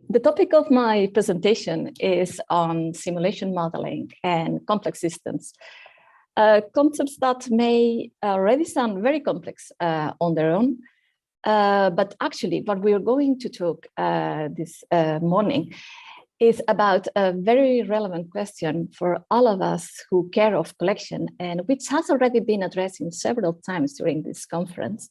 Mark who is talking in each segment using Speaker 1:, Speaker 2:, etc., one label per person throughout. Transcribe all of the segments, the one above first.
Speaker 1: The topic of my presentation is on simulation modeling and complex systems. Concepts that may already sound very complex on their own, but actually what we're going to talk this morning is about a very relevant question for all of us who care of collection, and which has already been addressed in several times during this conference.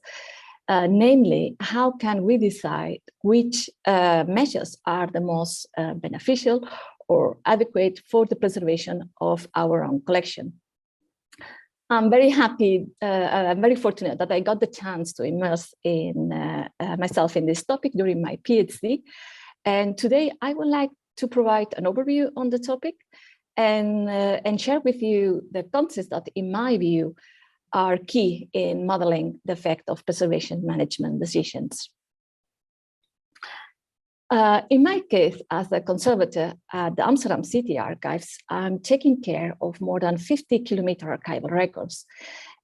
Speaker 1: Namely, how can we decide which measures are the most beneficial or adequate for the preservation of our own collection? I'm very happy, I'm very fortunate that I got the chance to immerse in myself in this topic during my PhD. And today I would like to provide an overview on the topic and share with you the concepts that, in my view, are key in modeling the effect of preservation management decisions. In my case, as a conservator at the Amsterdam City Archives, I'm taking care of more than 50-kilometer archival records.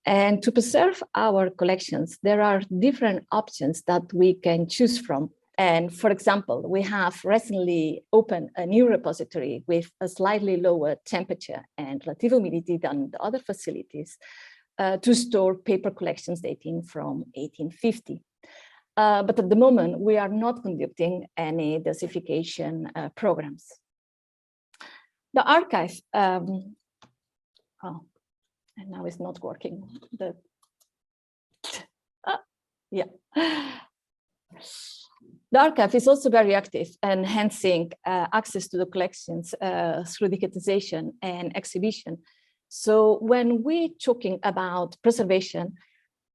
Speaker 1: And to preserve our collections, there are different options that we can choose from. And for example, we have recently opened a new repository with a slightly lower temperature and relative humidity than the other facilities to store paper collections dating from 1850. But at the moment, we are not conducting any dosification programs. The archive, oh, and now it's not working. Yeah. The archive is also very active, enhancing access to the collections through digitization and exhibition. So when we're talking about preservation,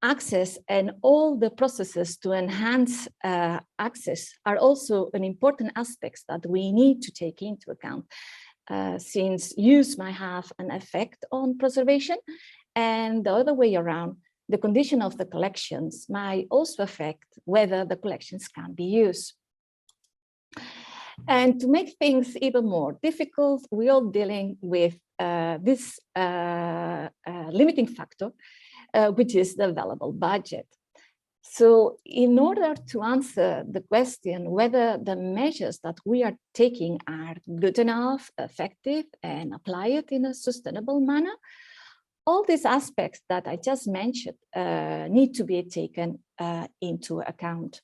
Speaker 1: access and all the processes to enhance access are also an important aspects that we need to take into account, since use might have an effect on preservation, and the other way around, the condition of the collections might also affect whether the collections can be used. And to make things even more difficult, we are dealing with this limiting factor, which is the available budget. So in order to answer the question whether the measures that we are taking are good enough, effective, and apply it in a sustainable manner, all these aspects that I just mentioned need to be taken into account.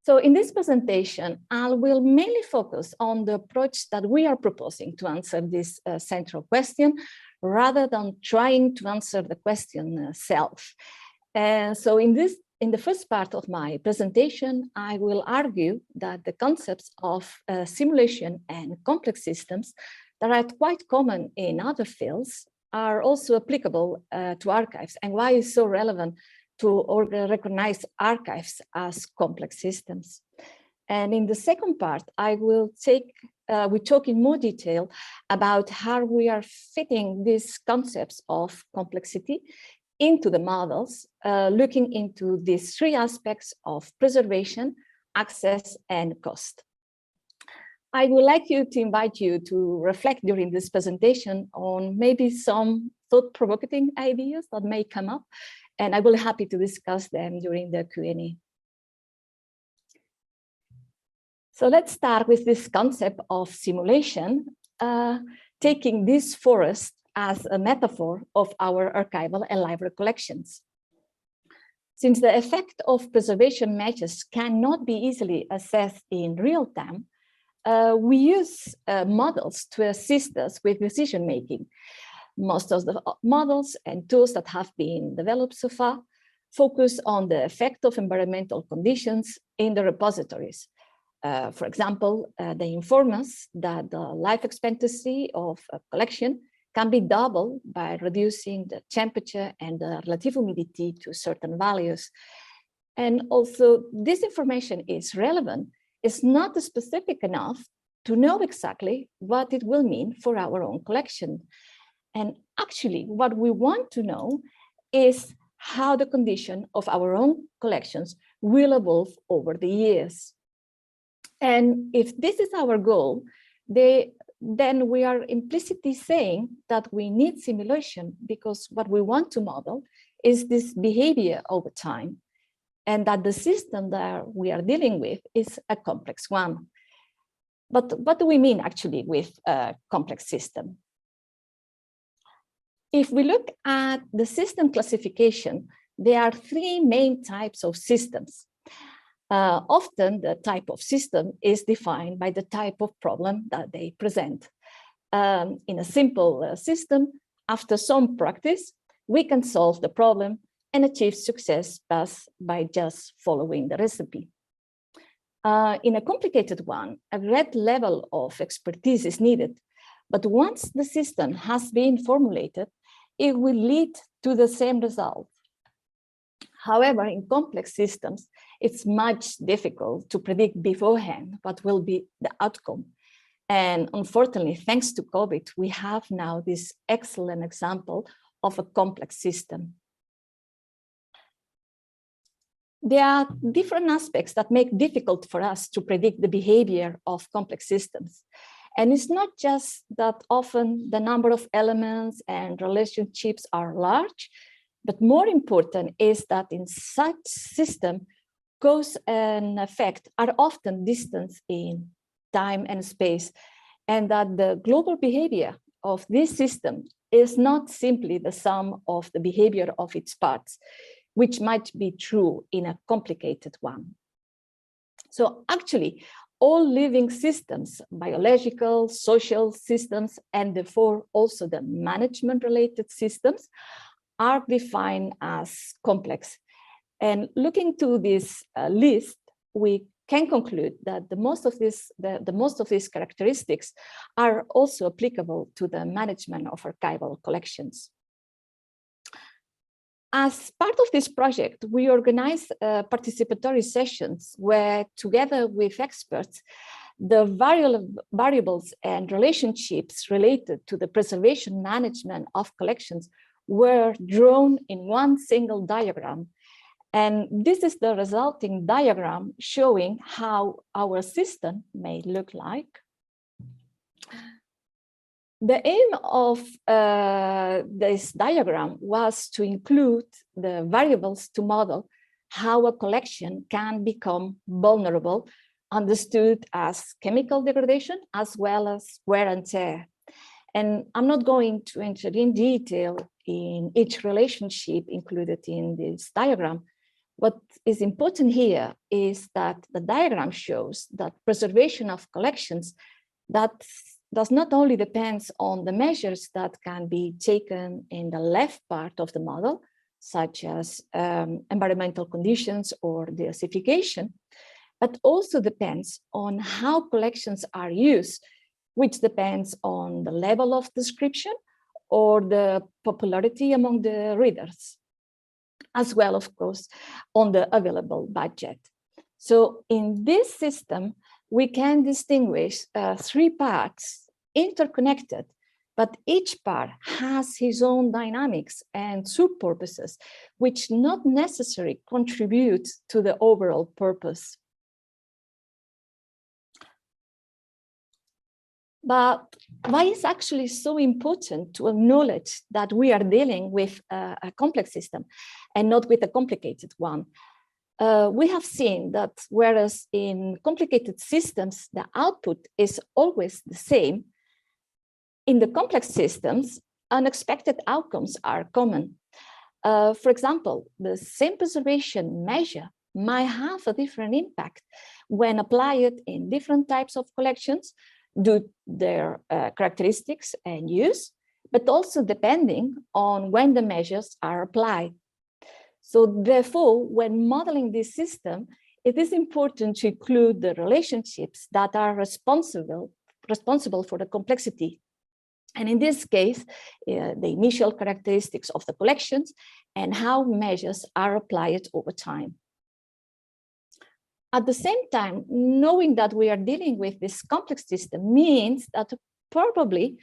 Speaker 1: So in this presentation, I will mainly focus on the approach that we are proposing to answer this central question, rather than trying to answer the question itself. So in the first part of my presentation, I will argue that the concepts of simulation and complex systems that are quite common in other fields are also applicable to archives, and why it's so relevant to recognize archives as complex systems. And in the second part, I will we talk in more detail about how we are fitting these concepts of complexity into the models, looking into these three aspects of preservation, access, and cost. I would like to invite you to reflect during this presentation on maybe some thought-provoking ideas that may come up, and I will be happy to discuss them during the Q&A. So let's start with this concept of simulation, taking this forest as a metaphor of our archival and library collections. Since the effect of preservation measures cannot be easily assessed in real time, we use models to assist us with decision-making. Most of the models and tools that have been developed so far focus on the effect of environmental conditions in the repositories. For example, they inform us that the life expectancy of a collection can be doubled by reducing the temperature and the relative humidity to certain values. And also, this information is relevant. It's not specific enough to know exactly what it will mean for our own collection. And actually, what we want to know is how the condition of our own collections will evolve over the years. And if this is our goal, then we are implicitly saying that we need simulation, because what we want to model is this behavior over time, and that the system that we are dealing with is a complex one. But what do we mean actually with a complex system? If we look at the system classification, there are three main types of systems. Often the type of system is defined by the type of problem that they present. In a simple system, after some practice, we can solve the problem and achieve success by just following the recipe. In a complicated one, a great level of expertise is needed, but once the system has been formulated, it will lead to the same result. However, in complex systems, it's much difficult to predict beforehand what will be the outcome. And unfortunately, thanks to COVID, we have now this excellent example of a complex system. There are different aspects that make it difficult for us to predict the behavior of complex systems. And it's not just that often the number of elements and relationships are large, but more important is that in such system, cause and effect are often distant in time and space, and that the global behavior of this system is not simply the sum of the behavior of its parts, which might be true in a complicated one. So actually, all living systems, biological, social systems, and therefore also the management-related systems, are defined as complex. And looking to this list, we can conclude that the most of these characteristics are also applicable to the management of archival collections. As part of this project, we organize participatory sessions where, together with experts, the variables and relationships related to the preservation management of collections were drawn in one single diagram. And this is the resulting diagram showing how our system may look like. The aim of this diagram was to include the variables to model how a collection can become vulnerable, understood as chemical degradation as well as wear and tear. And I'm not going to enter in detail in each relationship included in this diagram. What is important here is that the diagram shows that preservation of collections that does not only depends on the measures that can be taken in the left part of the model, such as environmental conditions or deacidification, but also depends on how collections are used, which depends on the level of description or the popularity among the readers, as well, of course, on the available budget. So in this system, we can distinguish three parts interconnected, but each part has his own dynamics and sub-purposes, which not necessarily contribute to the overall purpose. But why is actually so important to acknowledge that we are dealing with a complex system and not with a complicated one? We have seen that whereas in complicated systems, the output is always the same, in the complex systems, unexpected outcomes are common. For example, the same preservation measure might have a different impact when applied in different types of collections due to their characteristics and use, but also depending on when the measures are applied. So therefore, when modeling this system, it is important to include the relationships that are responsible for the complexity. And in this case, the initial characteristics of the collections and how measures are applied over time. At the same time, knowing that we are dealing with this complex system means that probably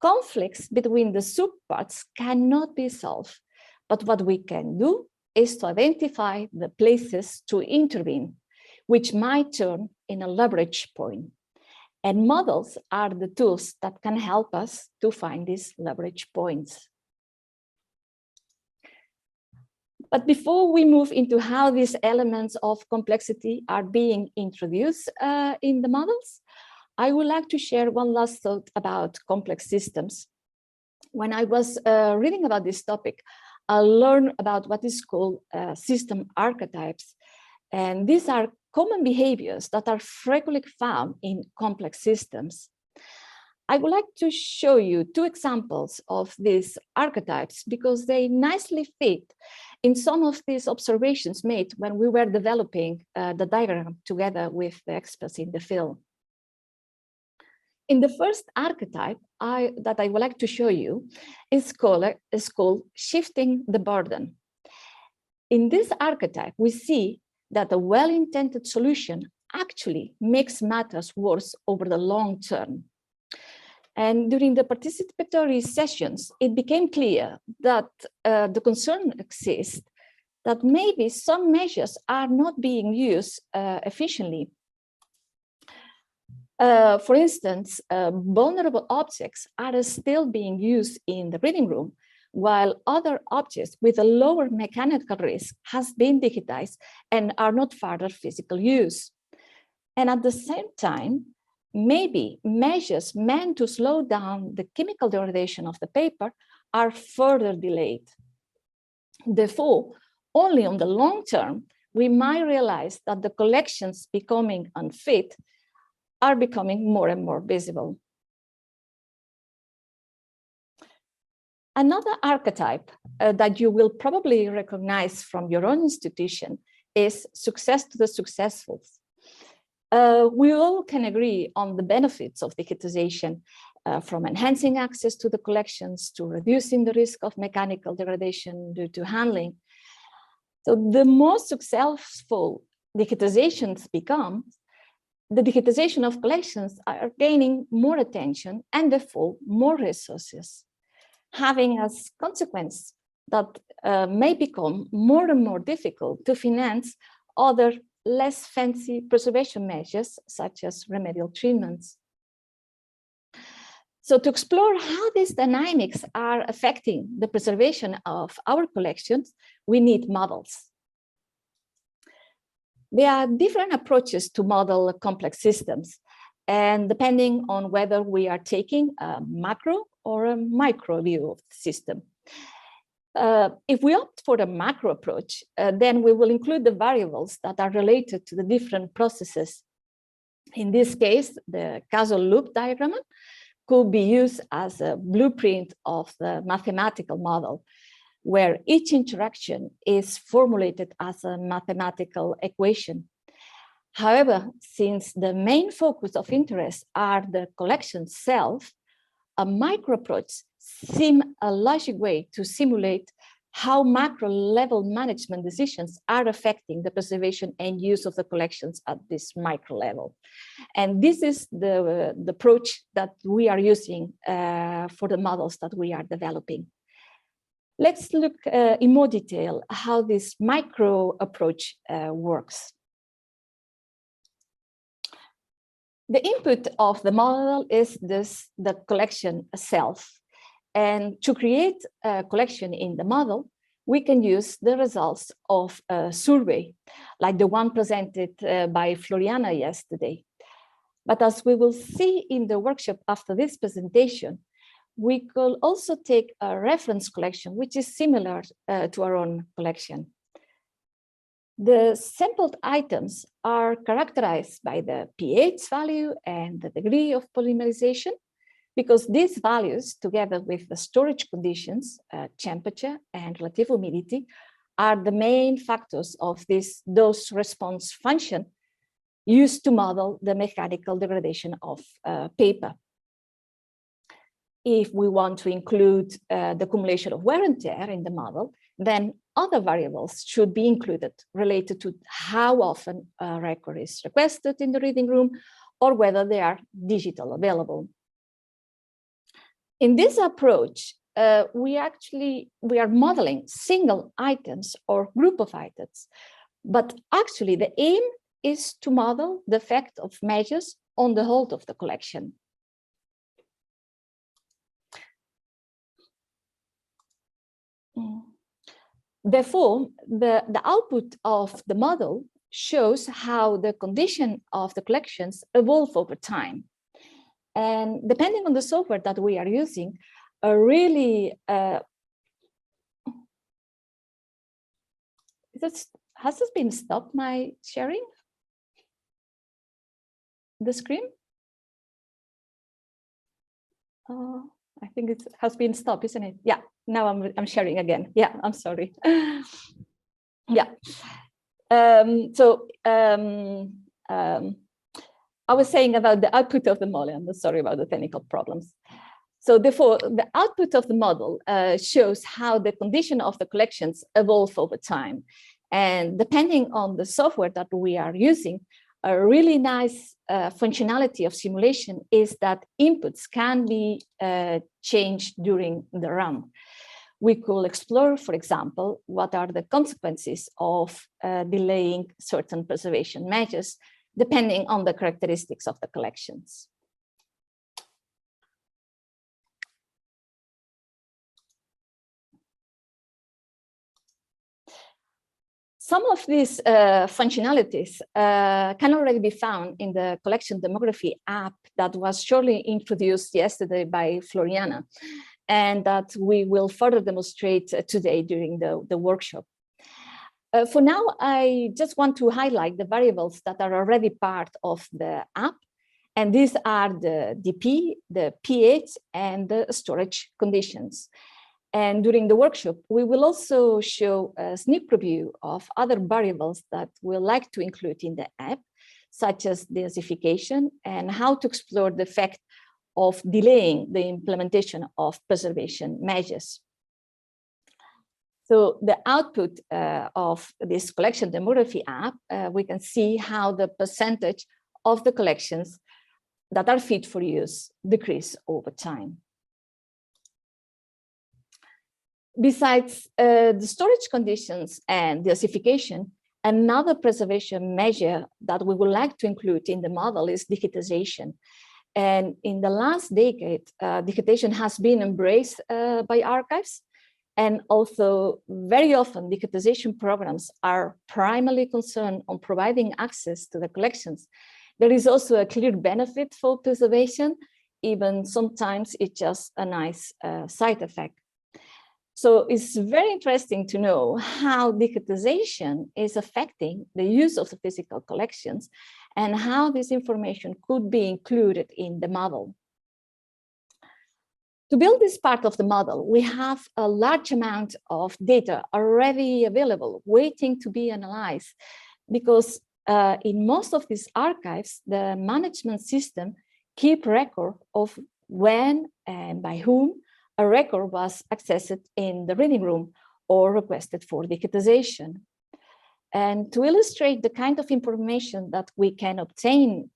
Speaker 1: conflicts between the subparts cannot be solved. But what we can do is to identify the places to intervene, which might turn in a leverage point. And models are the tools that can help us to find these leverage points. But before we move into how these elements of complexity are being introduced in the models, I would like to share one last thought about complex systems. When I was reading about this topic, I learned about what is called system archetypes. And these are common behaviors that are frequently found in complex systems. I would like to show you two examples of these archetypes because they nicely fit in some of these observations made when we were developing the diagram together with the experts in the field. In the first archetype that I would like to show you is called shifting the burden. In this archetype, we see that a well-intended solution actually makes matters worse over the long term. And during the participatory sessions, it became clear that the concern exists that maybe some measures are not being used efficiently. For instance, vulnerable objects are still being used in the reading room, while other objects with a lower mechanical risk has been digitized and are not further physical use. And at the same time, maybe measures meant to slow down the chemical degradation of the paper are further delayed. Therefore, only on the long term, we might realize that the collections becoming unfit are becoming more and more visible. Another archetype that you will probably recognize from your own institution is success to the successful. We all can agree on the benefits of digitization, from enhancing access to the collections to reducing the risk of mechanical degradation due to handling. So the more successful digitizations become, the digitization of collections are gaining more attention and therefore more resources, having as consequence that may become more and more difficult to finance other less fancy preservation measures, such as remedial treatments. So to explore how these dynamics are affecting the preservation of our collections, we need models. There are different approaches to model complex systems, and depending on whether we are taking a macro or a micro view of the system. If we opt for the macro approach, then we will include the variables that are related to the different processes. In this case, the causal loop diagram could be used as a blueprint of the mathematical model, where each interaction is formulated as a mathematical equation. However, since the main focus of interest are the collection itself, a micro approach seems a logic way to simulate how macro level management decisions are affecting the preservation and use of the collections at this micro level. And this is the approach that we are using for the models that we are developing. Let's look in more detail how this micro approach works. The input of the model is the collection itself. And to create a collection in the model, we can use the results of a survey, like the one presented by Floriana yesterday. But as we will see in the workshop after this presentation, we could also take a reference collection, which is similar to our own collection. The sampled items are characterized by the pH value and the degree of polymerization, because these values, together with the storage conditions, temperature and relative humidity, are the main factors of this dose-response function used to model the mechanical degradation of paper. If we want to include the accumulation of wear and tear in the model, then other variables should be included related to how often a record is requested in the reading room or whether they are digital available. In this approach, we are modeling single items or group of items, but actually the aim is to model the effect of measures on the whole of the collection. Therefore, the output of the model shows how the condition of the collections evolve over time. And depending on the software that we are using, a really has this been stopped, my sharing the screen? I think it has been stopped, isn't it? Yeah, now I'm sharing again. Yeah, I'm sorry. Yeah. I was saying about the output of the model. I'm sorry about the technical problems. So therefore, the output of the model shows how the condition of the collections evolve over time. And depending on the software that we are using, a really nice functionality of simulation is that inputs can be changed during the run. We could explore, for example, what are the consequences of delaying certain preservation measures, depending on the characteristics of the collections. Some of these functionalities can already be found in the collection demography app that was shortly introduced yesterday by Floriana, and that we will further demonstrate today during the workshop. For now, I just want to highlight the variables that are already part of the app, and these are the DP, the pH, and the storage conditions. And during the workshop, we will also show a sneak preview of other variables that we'd like to include in the app, such as desification and how to explore the effect of delaying the implementation of preservation measures. So the output of this collection demography app, we can see how the percentage of the collections that are fit for use decrease over time. Besides the storage conditions and desification, another preservation measure that we would like to include in the model is digitization. And in the last decade, digitization has been embraced by archives. And also very often digitization programs are primarily concerned on providing access to the collections. There is also a clear benefit for preservation, even sometimes it's just a nice side effect. So it's very interesting to know how digitization is affecting the use of the physical collections and how this information could be included in the model. To build this part of the model, we have a large amount of data already available, waiting to be analyzed, because in most of these archives, the management system keep record of when and by whom a record was accessed in the reading room or requested for digitization. And to illustrate the kind of information that we can obtain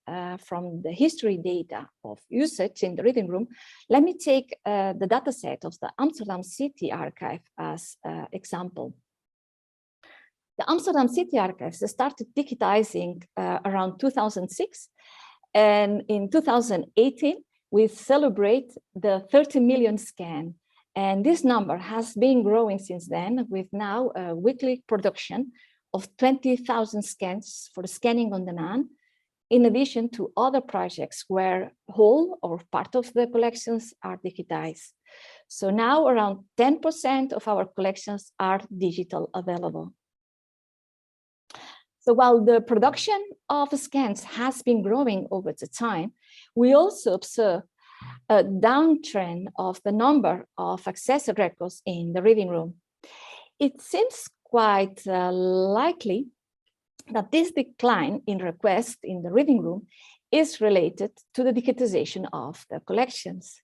Speaker 1: from the history data of usage in the reading room, let me take the dataset of the Amsterdam City Archive as an example. The Amsterdam City Archives started digitizing around 2006, and in 2018, we celebrate the 30 million scan. And this number has been growing since then, with now a weekly production of 20,000 scans for scanning on demand, in addition to other projects where whole or part of the collections are digitized. So now around 10% of our collections are digital available. So while the production of scans has been growing over the time, we also observe a downtrend of the number of accessed records in the reading room. It seems quite likely that this decline in requests in the reading room is related to the digitization of the collections.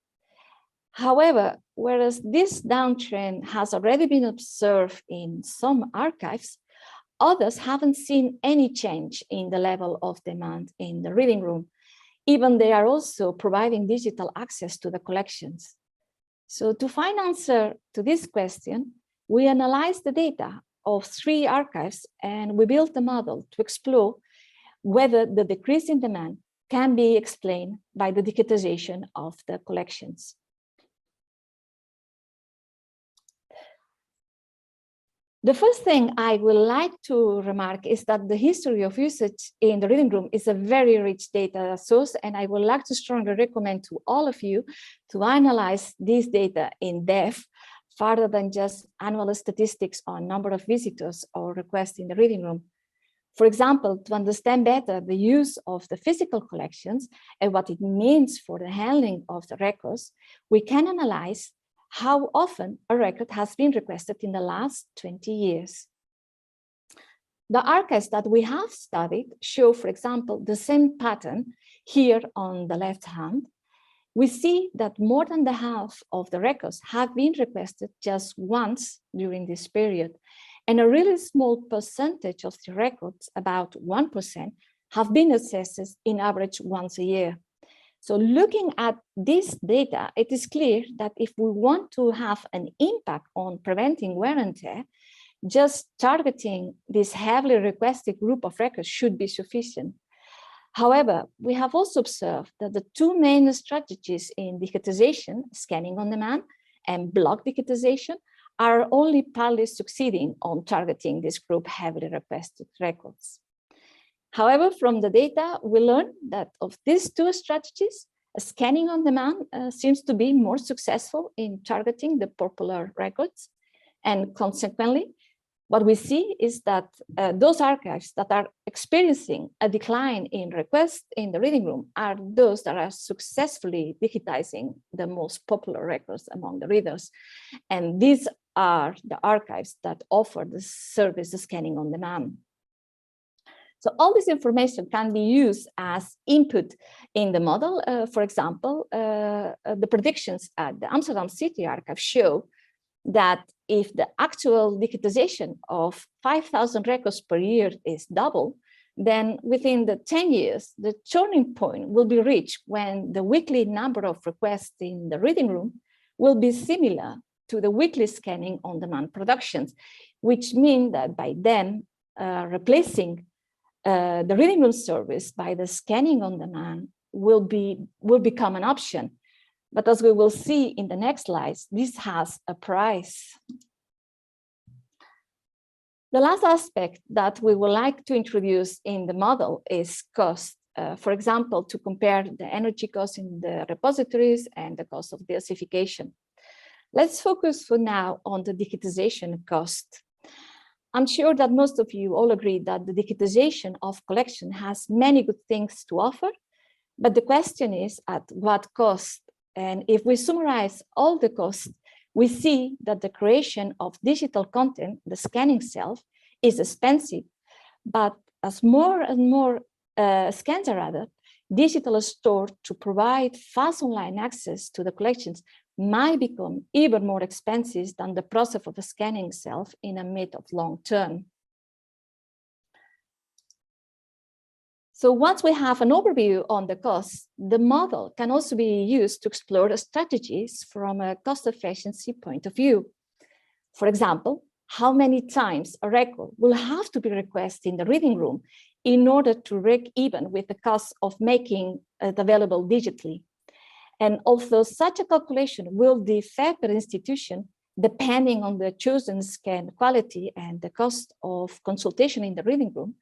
Speaker 1: However, whereas this downtrend has already been observed in some archives, others haven't seen any change in the level of demand in the reading room. Even they are also providing digital access to the collections. So to find answer to this question, we analyzed the data of 3 archives and we built a model to explore whether the decrease in demand can be explained by the digitization of the collections. The first thing I would like to remark is that the history of usage in the reading room is a very rich data source, and I would like to strongly recommend to all of you to analyze this data in depth, further than just annual statistics on number of visitors or requests in the reading room. For example, to understand better the use of the physical collections and what it means for the handling of the records, we can analyze how often a record has been requested in the last 20 years. The archives that we have studied show, for example, the same pattern here on the left hand. We see that more than the half of the records have been requested just once during this period, and a really small percentage of the records, about 1%, have been accessed in average once a year. So looking at this data, it is clear that if we want to have an impact on preventing wear and tear, just targeting this heavily requested group of records should be sufficient. However, we have also observed that the two main strategies in digitization, scanning on demand and block digitization, are only partly succeeding on targeting this group heavily requested records. However, from the data, we learned that of these two strategies, scanning on demand seems to be more successful in targeting the popular records. And consequently, what we see is that those archives that are experiencing a decline in requests in the reading room are those that are successfully digitizing the most popular records among the readers. And these are the archives that offer the service scanning on demand. So all this information can be used as input in the model. For example, the predictions at the Amsterdam City Archive show that if the actual digitization of 5,000 records per year is double, then within the 10 years, the turning point will be reached when the weekly number of requests in the reading room will be similar to the weekly scanning on demand productions, which mean that by then replacing the reading room service by the scanning on demand will become an option. But as we will see in the next slides, this has a price. The last aspect that we would like to introduce in the model is cost. For example, to compare the energy costs in the repositories and the cost of deification. Let's focus for now on the digitization cost. I'm sure that most of you all agree that the digitization of collection has many good things to offer, but the question is at what cost? And if we summarize all the costs, we see that the creation of digital content, the scanning itself, is expensive, but as more and more scans are added, digital store to provide fast online access to the collections might become even more expensive than the process of the scanning itself in a mid of long term. So once we have an overview on the costs, the model can also be used to explore the strategies from a cost efficiency point of view. For example, how many times a record will have to be requested in the reading room in order to break even with the cost of making it available digitally. And although such a calculation will differ per institution, depending on the chosen scan quality and the cost of consultation in the reading room,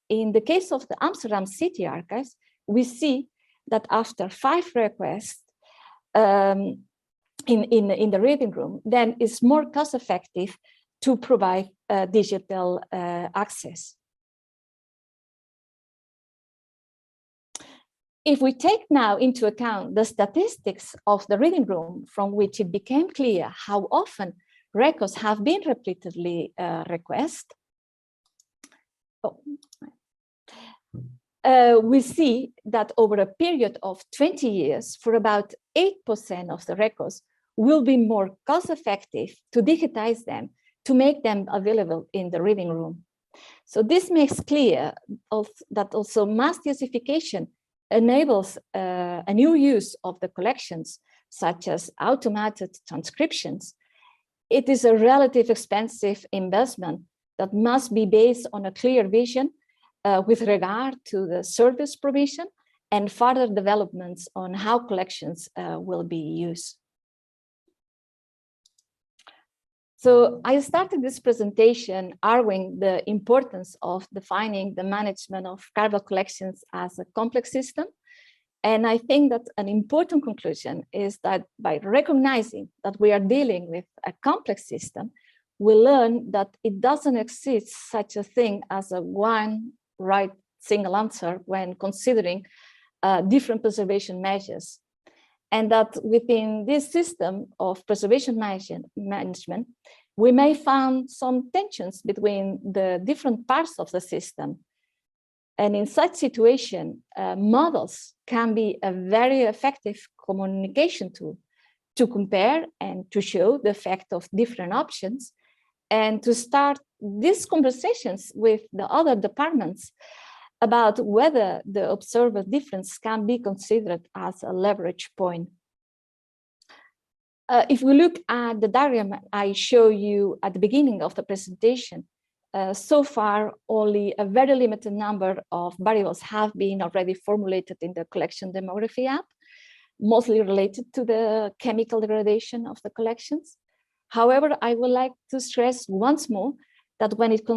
Speaker 1: in the case of the Amsterdam City Archives, we see that after 5 requests in the reading room, then it's more cost effective to provide digital access. If we take now into account the statistics of the reading room, from which it became clear how often records have been repeatedly requested, we see that over a period of 20 years, for about 8% of the records, will be more cost effective to digitize them, to make them available in the reading room. So this makes clear that also mass deification enables a new use of the collections, such as automated transcriptions. It is a relatively expensive investment that must be based on a clear vision with regard to the service provision and further developments on how collections will be used. So I started this presentation arguing the importance of defining the management of archival collections as a complex system. And I think that an important conclusion is that by recognizing that we are dealing with a complex system, we learn that it doesn't exist such a thing as a one right single answer when considering different preservation measures. And that within this system of preservation management, we may find some tensions between the different parts of the system. And in such situation, models can be a very effective communication tool to compare and to show the effect of different options and to start these conversations with the other departments about whether the observed difference can be considered as a leverage point. If we look at the diagram I show you at the beginning of the presentation, so far only a very limited number of variables have been already formulated in the collection demography app, mostly related to the chemical degradation of the collections. However, I would like to stress once more that when it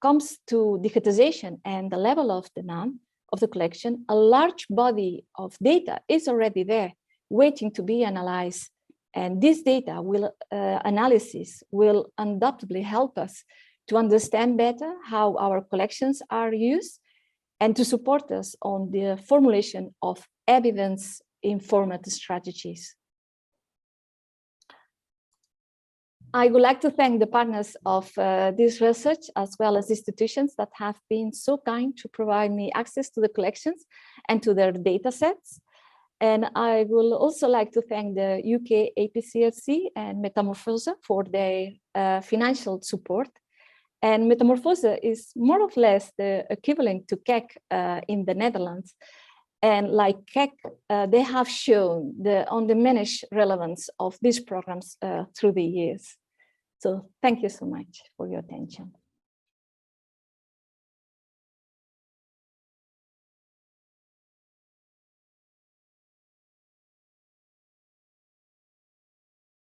Speaker 1: comes to digitization and the level of demand of the collection, a large body of data is already there, waiting to be analyzed. And this data analysis will undoubtedly help us to understand better how our collections are used and to support us on the formulation of evidence-informed strategies. I would like to thank the partners of this research, as well as institutions that have been so kind to provide me access to the collections and to their data sets. And I will also like to thank the UK APCRC and Metamorphose for their financial support. And Metamorphose is more or less the equivalent to KEK in the Netherlands. And like KEK, they have shown the undiminished relevance of these programs through the years. So thank you so much for your attention.